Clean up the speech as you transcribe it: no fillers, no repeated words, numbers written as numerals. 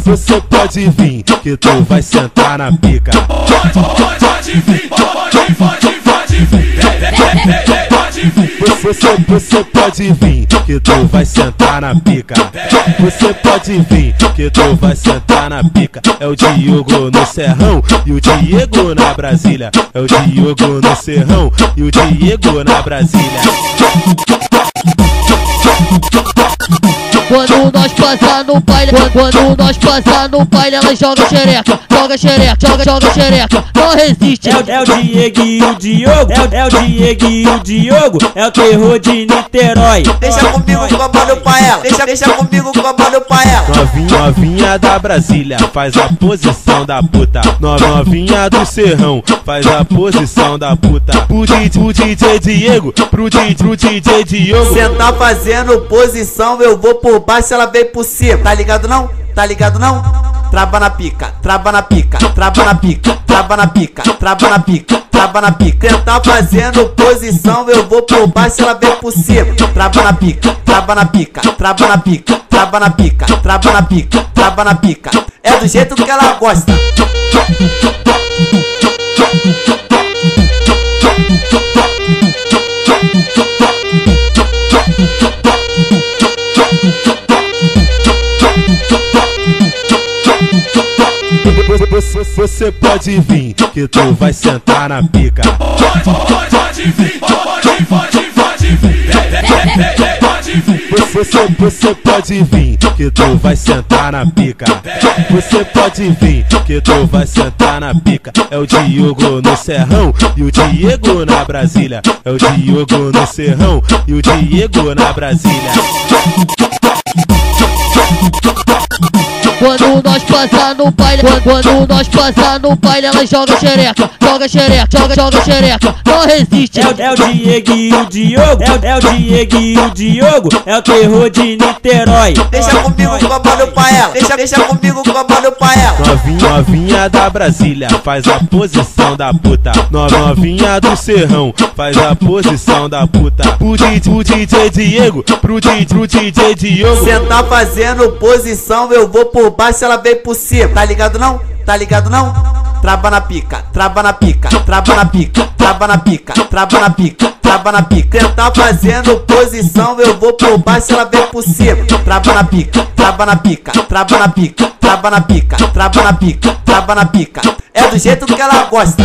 Você pode vir, que tu vai sentar na pica. Pode vir, pode vir. Você pode vir, que tu vai sentar na pica. Você pode vir, que tu vai sentar na pica. É o Diogo no Serrão e o Diego na Brasília. É o Diogo no Serrão e o Diego na Brasília. Quando nós passar no baile, quando nós passar no baile, ela joga xereca, joga xereca, joga xereca, não resiste. É o Diego e o Diogo, é o Diego e o Diogo, é o terror de Niterói. Deixa comigo com a mão pra ela, deixa comigo com a mão pra ela. Novinha da Brasília, faz a posição da puta. Novinha do Serrão, faz a posição da puta. Pro DJ Diego, pro DJ Diogo. Cê tá fazendo posição, eu vou por baixo, ela vem por cima. Tá ligado não? Tá ligado não? Trava na pica, trava na pica, trava na pica, trava na pica, trava na pica, trava na pica. Cê tá fazendo posição, eu vou por baixo, ela vem por cima. Trava na pica, trava na pica, trava na pica, trava na pica, trava na pica, trava na pica. É do jeito que ela gosta. Você pode vir, que tu vai sentar na pica. Pode vir, pode vir. Você pode vir, que tu vai sentar na pica. Você pode vir, que tu vai sentar na pica. É o Diogo no Serrão e o Diego na Brasília. É o Diogo no Serrão e o Diego na Brasília. Quando nós passar no baile, quando nós passar no baile, ela joga xereca, joga xereca, joga xereca, não resiste. É o Diego e o Diogo, é o Diego e o Diogo, é o terror de Niterói. Deixa comigo com a mão pra ela, deixa comigo com a mão pra ela. Novinha da Brasília, faz a posição da puta. Novinha do Serrão, faz a posição da puta. Pro DJ Diego, pro DJ Diogo. Cê tá fazendo posição, eu vou por baixo, ela vem por cima. Tá ligado não? Tá ligado não? Trava na pica, trava na pica, trava na pica, trava na pica, trava na pica, trava na pica. Cê tá fazendo posição, eu vou por baixo, ela vem por cima. Trava na pica, trava na pica, trava na pica, trava na pica, trava na pica, trava na pica. É do jeito que ela gosta.